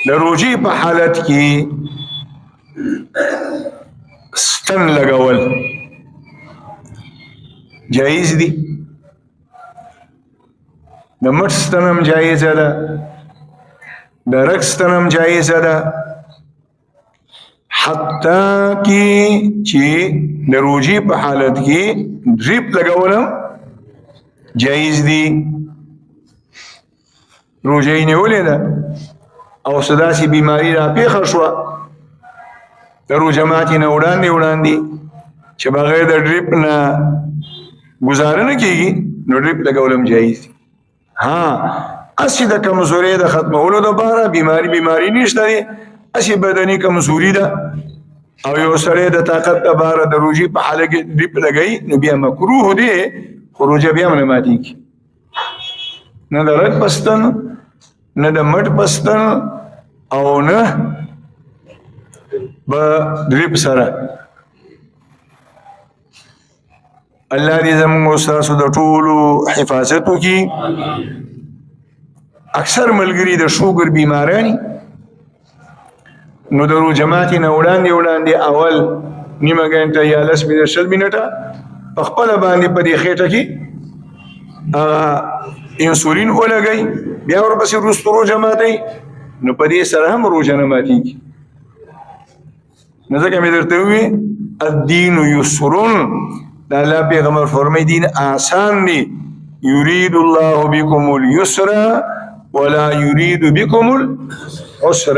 د روجي په حالت کې ستن لګول جایز دي. د مټ ستنم جایزه ده، د رګ ستنم جایزه ده، حتی کې چې د روجي په حالت کې ډریپ لګولم جایز دي. روجه یې نیولې ده او څه داسې بیماري را پېښه شوه د روژه ماتي نه وړاندې چې بغیر د ډریپ نه ګزاره نه کېږي نو ډریپ لګول هم جایز دي. ها هسې د کمزورۍ د ختمولو دپاره بیماري نشته دی، هسې بدني کمزوري ده او یو سړی د طاقت دپاره د روژې په حاله کې ډریپ لګوي نو بیا مکروه دی، خو روژه بیا هم نه ماتېږي. نه د رګ په ستن، نه د مټ په ستن او نه به ډریپ سره. الله دې زموږ ستاسو د ټولو حفاظت وکړي. اکثر ملګري د شوګر بیمارانی نو د روژه ماتي نه وړاندې اول نیمه ګنټه یا 10 منټه 20 منټه په خپله باندې په دې خېټه کې انسولین ولګئ، بیا ورپسې وروسته روژه ماتئ نو په دې سره هم روژه نه ماتېږي. نو ځکه مې درته ووي الدین یسرون، د الله پیغمبر فرمایي دین آسان دی، یرید الله بکم اليسر ولا یرید بکم العسر.